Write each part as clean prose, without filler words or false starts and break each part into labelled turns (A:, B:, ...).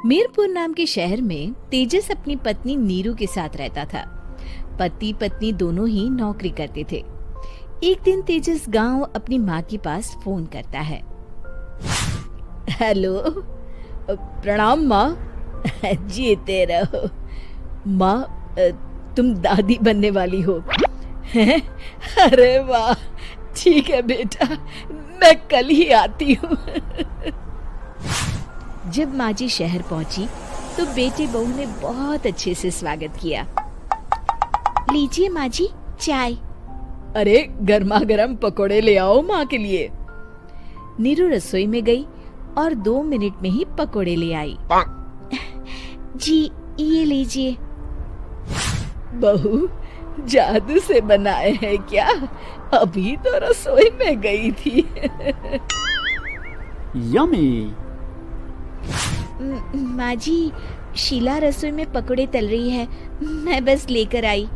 A: मीरपुर नाम के शहर में तेजस अपनी पत्नी नीरू के साथ रहता था। पति पत्नी दोनों ही नौकरी करते थे। एक दिन तेजस गांव अपनी माँ के पास फोन करता है। हेलो, प्रणाम माँ। जीते रहो माँ, तुम दादी बनने वाली हो हैं? अरे वाह, ठीक है बेटा, मैं कल ही आती हूँ। जब माँ जी शहर पहुंची तो बेटे बहू ने बहुत अच्छे से स्वागत किया। लीजिए माँ जी, चाय। अरे गर्मा गर्म पकोड़े ले आओ माँ के लिए। नीरू रसोई में गई और 2 मिनट में ही पकोड़े ले आई। जी ये लीजिए। बहू जादू से बनाए हैं क्या? अभी तो रसोई में गई थी।
B: यम्मी।
A: माँ जी, शीला रसोई में पकोड़े तल रही है, मैं बस लेकर आई।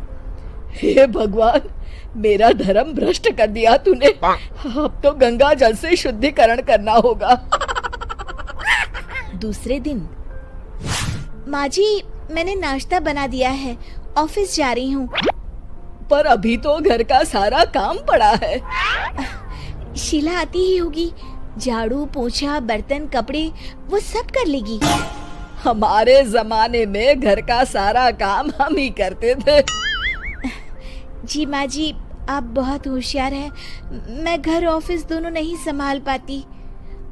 A: हे भगवान, मेरा धर्म भ्रष्ट कर दिया तूने। अब तो गंगा जल से शुद्धिकरण करना होगा। दूसरे दिन, माँ जी मैंने नाश्ता बना दिया है, ऑफिस जा रही हूँ। पर अभी तो घर का सारा काम पड़ा है। शीला आती ही होगी, झाड़ू पोछा बर्तन कपड़े वो सब कर लेगी। हमारे जमाने में घर का सारा काम हम ही करते थे। जी माँ जी, आप बहुत होशियार हैं, मैं घर ऑफिस दोनों नहीं संभाल पाती।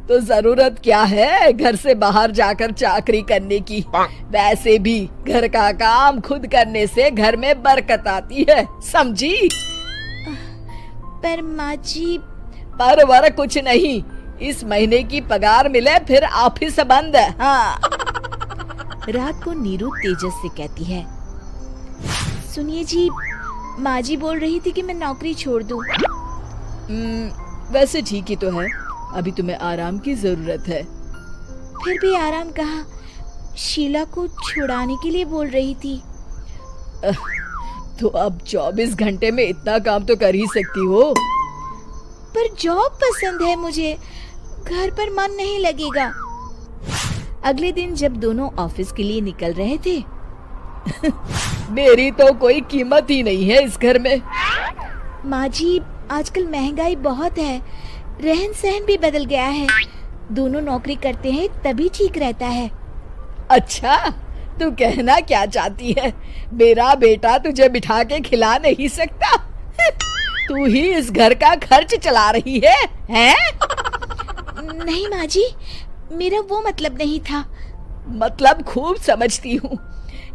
A: तो जरूरत क्या है घर से बाहर जाकर चाकरी करने की? वैसे भी घर का काम खुद करने से घर में बरकत आती है, समझी? पर माँ जी। पर वर कुछ नहीं, इस महीने की पगार मिले फिर ऑफिस बंद। हाँ। रात को नीरू तेजस से कहती है, सुनिए जी, माँ जी बोल रही थी कि मैं नौकरी छोड़ दूं। वैसे ठीक ही तो है, अभी तुम्हें आराम की जरूरत है। फिर भी आराम कहाँ, शीला को छुड़ाने के लिए बोल रही थी। तो अब 24 घंटे में इतना काम तो कर ही सकती हो। पर जॉब पसंद है मुझे, घर पर मन नहीं लगेगा। अगले दिन जब दोनों ऑफिस के लिए निकल रहे थे, मेरी तो कोई कीमत ही नहीं है इस घर में। माँ जी, आजकल महंगाई बहुत है, रहन सहन भी बदल गया है, दोनों नौकरी करते हैं तभी ठीक रहता है। अच्छा, तू कहना क्या चाहती है? मेरा बेटा तुझे बिठा के खिला नहीं सकता? तू ही इस घर का खर्च चला रही है, हैं? नहीं माँ जी, मेरा वो मतलब नहीं था। मतलब खूब समझती हूँ,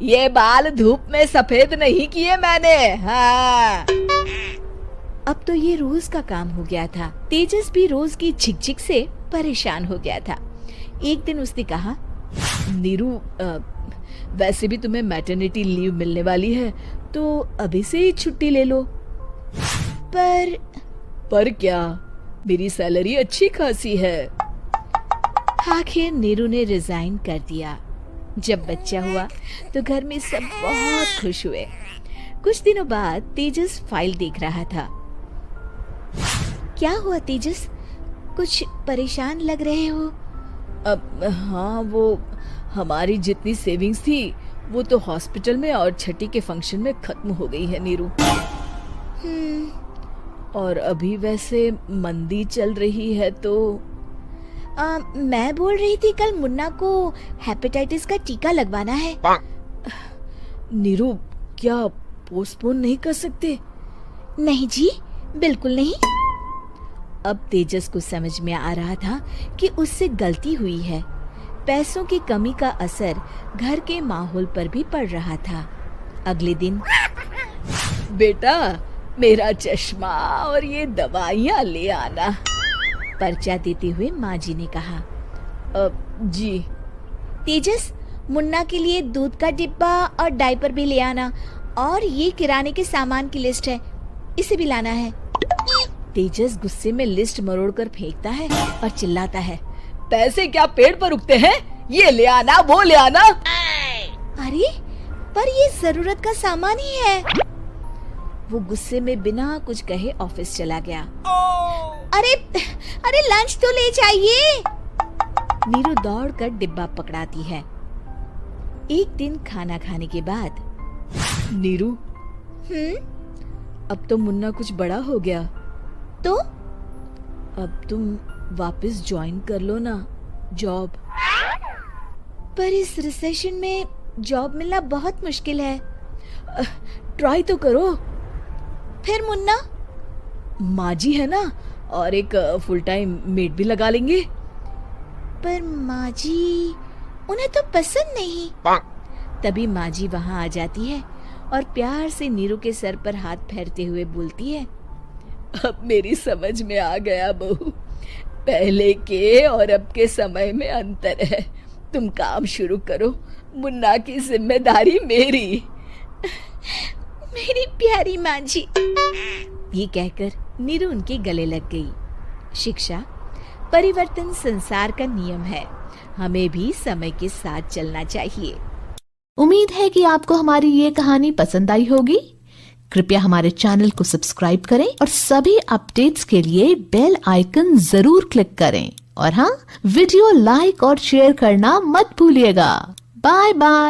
A: ये बाल धूप में सफेद नहीं किए मैंने। हाँ। अब तो ये रोज का काम हो गया था। तेजस भी रोज की झिकझिक से परेशान हो गया था। एक दिन उसने कहा, नीरू, वैसे भी तुम्हें मैटरनिटी लीव मिलने वाली है, तो अभी से ही छुट्टी ले लो। पर क्या, मेरी सैलरी अच्छी खासी है। आखिर नीरू ने रिजाइन कर दिया। जब बच्चा हुआ तो घर में सब बहुत खुश हुए। कुछ दिनों बाद तेजस फाइल देख रहा था। क्या हुआ तेजस, कुछ परेशान लग रहे हो? हाँ, वो हमारी जितनी सेविंग्स थी वो तो हॉस्पिटल में और छठी के फंक्शन में खत्म हो गई है नीरू। और अभी वैसे मंदी चल रही है तो मैं बोल रही थी कल मुन्ना को हेपेटाइटिस का टीका लगवाना है। नीरू, क्या पोस्टपोन नहीं कर सकते? नहीं जी, बिल्कुल नहीं। अब तेजस को समझ में आ रहा था कि उससे गलती हुई है। पैसों की कमी का असर घर के माहौल पर भी पड़ रहा था। अगले दिन, बेटा मेरा चश्मा और ये दवाइयाँ ले आना, पर्चा देते हुए माँ जी ने कहा। जी। तेजस, मुन्ना के लिए दूध का डिब्बा और डायपर भी ले आना, और ये किराने के सामान की लिस्ट है, इसे भी लाना है। तेजस गुस्से में लिस्ट मरोड़कर फेंकता है और चिल्लाता है, पैसे क्या पेड़ पर उगते हैं? ये ले आना, वो ले आना। अरे पर ये जरूरत का सामान ही है। वो गुस्से में बिना कुछ कहे ऑफिस चला गया। अरे लंच तो ले जाइए। नीरू दौड़कर डिब्बा पकड़ाती है। एक दिन खाना खाने के बाद, नीरू, अब तो मुन्ना कुछ बड़ा हो गया, तो अब तुम वापस ज्वाइन कर लो ना जॉब। पर इस रिसेशन में जॉब मिलना बहुत मुश्किल है। ट्राई तो करो। फिर मुन्ना? माँ जी है ना, और एक फुल टाइम मेड भी लगा लेंगे। पर माँ जी, उन्हें तो पसंद नहीं। तभी माँ जी वहाँ आ जाती है और प्यार से नीरू के सर पर हाथ फेरते हुए बोलती है, अब मेरी समझ में आ गया बहू, पहले के और अब के समय में अंतर है। तुम काम शुरू करो, मुन्ना की जिम्मेदारी मेरी। मेरी प्यारी माँ जी। ये कहकर नीरू उनके गले लग गई। शिक्षा, परिवर्तन संसार का नियम है, हमें भी समय के साथ चलना चाहिए।
B: उम्मीद है कि आपको हमारी ये कहानी पसंद आई होगी। कृपया हमारे चैनल को सब्सक्राइब करें और सभी अपडेट्स के लिए बेल आइकन जरूर क्लिक करें। और हाँ, वीडियो लाइक और शेयर करना मत भूलिएगा। Bye bye.